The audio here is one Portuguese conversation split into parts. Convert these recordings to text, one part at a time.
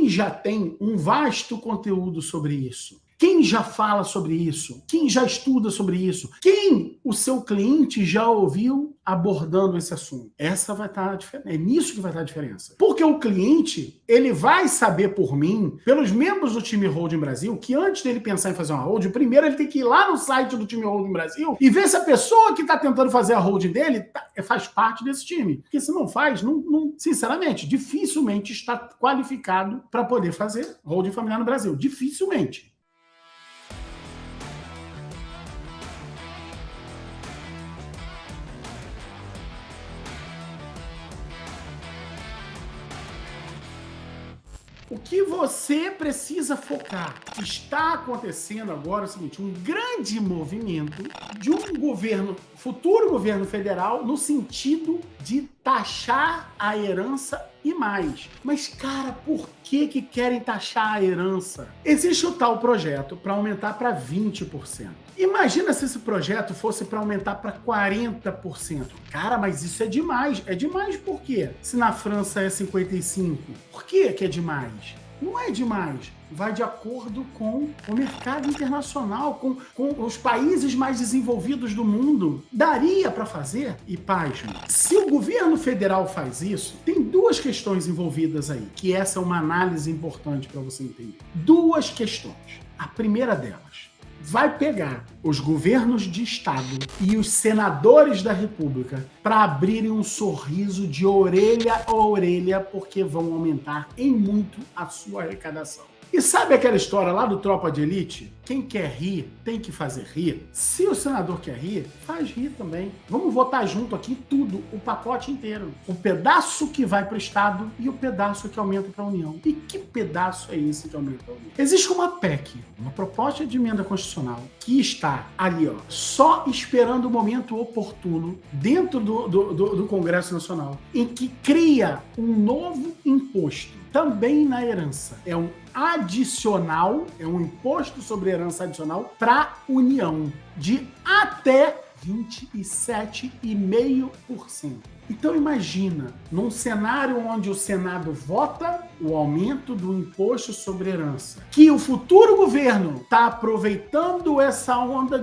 Quem já tem um vasto conteúdo sobre isso? Quem já fala sobre isso? Quem já estuda sobre isso? Quem o seu cliente já ouviu abordando esse assunto? Essa vai estar a diferença. É nisso que vai estar a diferença. Porque o cliente, ele vai saber por mim, pelos membros do time Holding Brasil, que antes dele pensar em fazer uma holding, primeiro ele tem que ir lá no site do time Holding Brasil e ver se a pessoa que está tentando fazer a holding dele faz parte desse time. Porque se não faz, sinceramente, dificilmente está qualificado para poder fazer holding familiar no Brasil. Dificilmente. O que você precisa focar? Está acontecendo agora o seguinte, um grande movimento de um futuro governo federal no sentido de taxar a herança e mais. Mas, cara, por que querem taxar a herança? Existe o tal projeto para aumentar para 20%. Imagina se esse projeto fosse para aumentar para 40%. Cara, mas isso é demais. É demais por quê? Se na França é 55%, por que é demais? Não é demais. Vai de acordo com o mercado internacional, com os países mais desenvolvidos do mundo. Daria para fazer? E pasme, se o governo federal faz isso, tem duas questões envolvidas aí, que essa é uma análise importante para você entender. Duas questões. A primeira delas, vai pegar os governos de estado e os senadores da república para abrirem um sorriso de orelha a orelha, porque vão aumentar em muito a sua arrecadação. E sabe aquela história lá do Tropa de Elite? Quem quer rir, tem que fazer rir. Se o senador quer rir, faz rir também. Vamos votar junto aqui tudo, o pacote inteiro. O pedaço que vai para o Estado e o pedaço que aumenta para a União. E que pedaço é esse que aumenta para a União? Existe uma PEC, uma proposta de emenda constitucional, que está ali, só esperando o momento oportuno dentro do Congresso Nacional, em que cria um novo imposto, também na herança. É um adicional, é um imposto sobre herança adicional para a União, de até 27,5%. Então imagina, num cenário onde o Senado vota o aumento do imposto sobre herança, que o futuro governo está aproveitando essa onda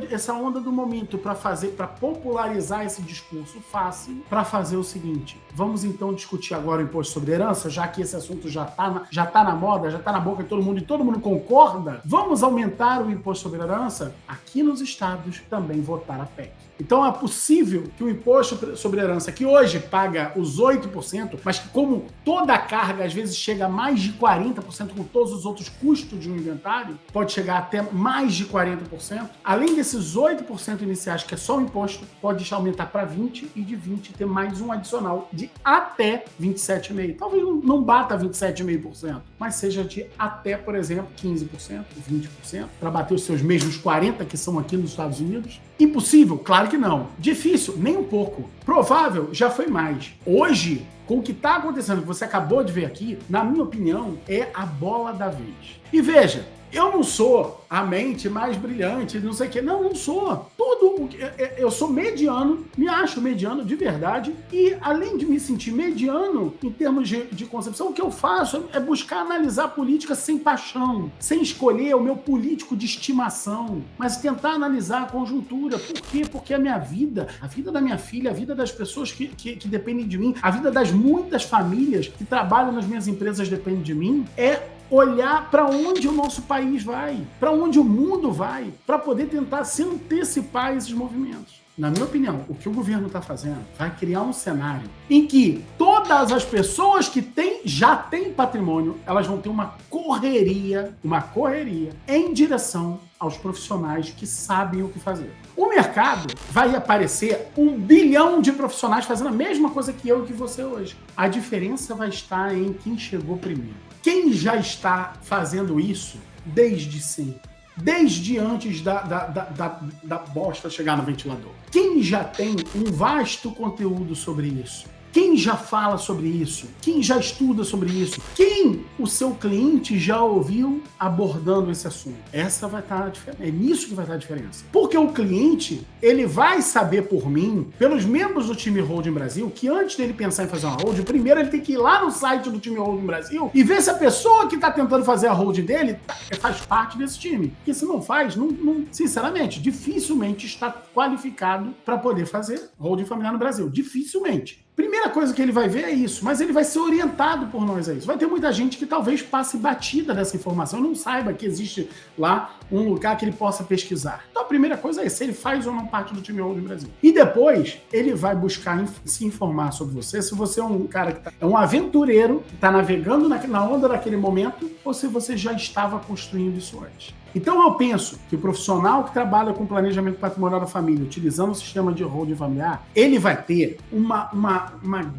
do momento para popularizar esse discurso fácil, para fazer o seguinte: vamos então discutir agora o imposto sobre herança, já que esse assunto já tá na moda, já está na boca de todo mundo e todo mundo concorda, vamos aumentar o imposto sobre herança? Aqui nos estados também votar a PEC. Então é possível que o imposto sobre herança, que hoje paga os 8%, mas que como toda a carga às vezes chega a mais de 40% com todos os outros custos de um inventário, pode chegar até mais de 40%. Além desses 8% iniciais, que é só o imposto, pode aumentar para 20% e de 20% ter mais um adicional de até 27,5%. Talvez não bata 27,5%, mas seja de até, por exemplo, 15%, 20%, para bater os seus mesmos 40% que são aqui nos Estados Unidos. Impossível? Claro que não. Difícil? Nem um pouco. Provável? Já foi mais. Hoje, com o que está acontecendo, que você acabou de ver aqui, na minha opinião, é a bola da vez. E veja, eu não sou a mente mais brilhante, não sei o quê. Não sou. Eu sou mediano, me acho mediano de verdade, e além de me sentir mediano em termos de concepção, o que eu faço é buscar analisar a política sem paixão, sem escolher o meu político de estimação, mas tentar analisar a conjuntura. Por quê? Porque a minha vida, a vida da minha filha, a vida das pessoas que dependem de mim, a vida das muitas famílias que trabalham nas minhas empresas depende de mim, é olhar para onde o nosso país vai, para onde o mundo vai, para poder tentar se antecipar a esses movimentos. Na minha opinião, o que o governo está fazendo vai criar um cenário em que todas as pessoas que já têm patrimônio, elas vão ter uma correria em direção aos profissionais que sabem o que fazer. O mercado vai aparecer 1 bilhão de profissionais fazendo a mesma coisa que eu e que você hoje. A diferença vai estar em quem chegou primeiro. Quem já está fazendo isso desde sempre, desde antes da bosta chegar no ventilador. Quem já tem um vasto conteúdo sobre isso, Quem já fala sobre isso? Quem já estuda sobre isso? Quem o seu cliente já ouviu abordando esse assunto? Essa vai estar a diferença. É nisso que vai estar a diferença. Porque o cliente, ele vai saber por mim, pelos membros do time Holding Brasil, que antes dele pensar em fazer uma holding, primeiro ele tem que ir lá no site do time Holding Brasil e ver se a pessoa que está tentando fazer a holding dele faz parte desse time. Porque se não faz, sinceramente, dificilmente está qualificado para poder fazer holding familiar no Brasil. Dificilmente. Primeira coisa que ele vai ver é isso, mas ele vai ser orientado por nós a isso. Vai ter muita gente que talvez passe batida dessa informação e não saiba que existe lá um lugar que ele possa pesquisar. Então a primeira coisa é se ele faz ou não parte do time Holding Brasil. E depois ele vai buscar se informar sobre você, se você é um cara que é um aventureiro, que está navegando na onda daquele momento, ou se você já estava construindo isso antes. Então eu penso que o profissional que trabalha com planejamento patrimonial da família, utilizando o sistema de holding familiar, ele vai ter uma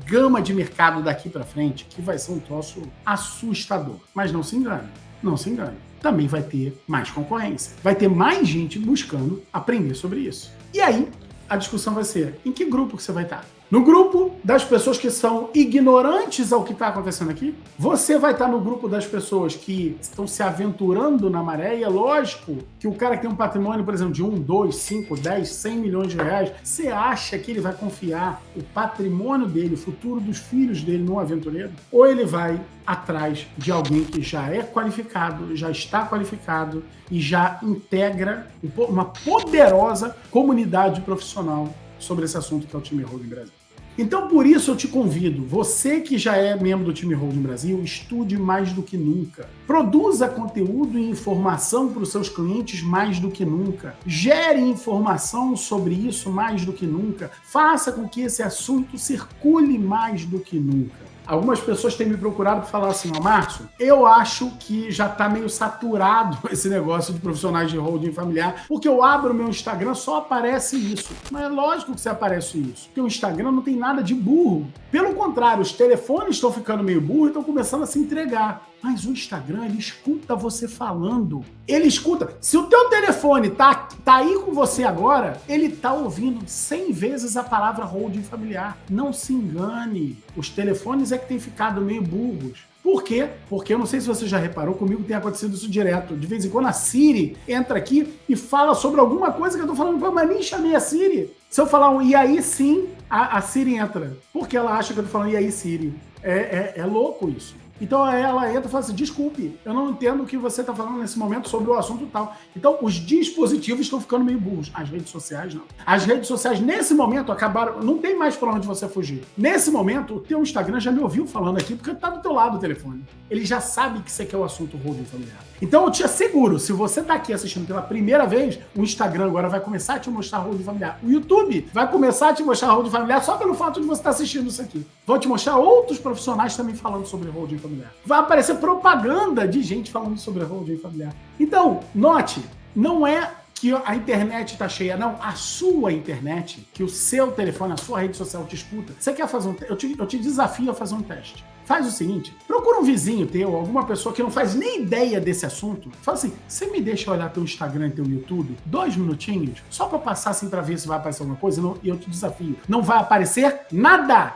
gama de mercado daqui para frente que vai ser um troço assustador. Mas não se engane, não se engane. Também vai ter mais concorrência. Vai ter mais gente buscando aprender sobre isso. E aí, a discussão vai ser, em que grupo que você vai estar? No grupo das pessoas que são ignorantes ao que está acontecendo aqui? Você vai estar no grupo das pessoas que estão se aventurando na maré? E é lógico que o cara que tem um patrimônio, por exemplo, de 1, 2, 5, 10, 100 milhões de reais, você acha que ele vai confiar o patrimônio dele, o futuro dos filhos dele num aventureiro? Ou ele vai atrás de alguém que já é qualificado, já está qualificado e já integra uma poderosa comunidade profissional sobre esse assunto que é o time Holding Brasil. Então, por isso eu te convido, você que já é membro do time Holding Brasil, estude mais do que nunca. Produza conteúdo e informação para os seus clientes mais do que nunca. Gere informação sobre isso mais do que nunca. Faça com que esse assunto circule mais do que nunca. Algumas pessoas têm me procurado para falar assim, Márcio, eu acho que já está meio saturado esse negócio de profissionais de holding familiar, porque eu abro o meu Instagram, só aparece isso. Mas é lógico que você aparece isso, porque o Instagram não tem nada de burro. Pelo contrário, os telefones estão ficando meio burros e estão começando a se entregar. Mas o Instagram, ele escuta você falando. Ele escuta. Se o teu telefone tá aí com você agora, ele tá ouvindo 100 vezes a palavra holding familiar. Não se engane. Os telefones é que têm ficado meio burros. Por quê? Porque eu não sei se você já reparou, comigo tem acontecido isso direto. De vez em quando a Siri entra aqui e fala sobre alguma coisa que eu tô falando, pô, mas nem chamei a Siri. Se eu falar um e aí sim, a Siri entra. Porque ela acha que eu tô falando e aí Siri. É louco isso. Então ela entra e fala assim, desculpe, eu não entendo o que você está falando nesse momento sobre o assunto tal. Então os dispositivos estão ficando meio burros. As redes sociais não. As redes sociais nesse momento acabaram, não tem mais para onde você fugir. Nesse momento o teu Instagram já me ouviu falando aqui porque está do teu lado o telefone. Ele já sabe que você quer o assunto holding familiar. Então eu te asseguro, se você está aqui assistindo pela primeira vez, o Instagram agora vai começar a te mostrar holding familiar. O YouTube vai começar a te mostrar holding familiar só pelo fato de você estar assistindo isso aqui. Vão te mostrar outros profissionais também falando sobre holding familiar. Vai aparecer propaganda de gente falando sobre holding familiar. Então, note, não é que a internet está cheia, não. A sua internet, que o seu telefone, a sua rede social te escuta. Você quer fazer um teste? Eu te desafio a fazer um teste. Faz o seguinte, procura um vizinho teu, alguma pessoa que não faz nem ideia desse assunto. Fala assim, você me deixa olhar teu Instagram e teu YouTube 2 minutinhos, só para passar assim para ver se vai aparecer alguma coisa? E eu te desafio, não vai aparecer nada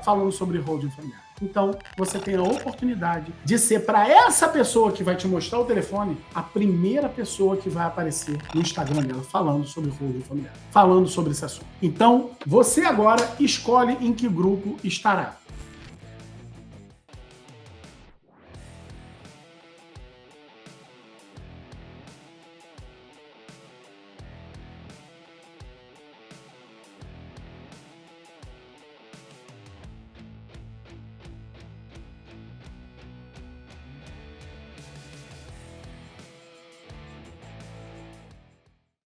falando sobre holding familiar. Então, você tem a oportunidade de ser para essa pessoa que vai te mostrar o telefone, a primeira pessoa que vai aparecer no Instagram dela falando sobre holding familiar, falando sobre esse assunto. Então, você agora escolhe em que grupo estará.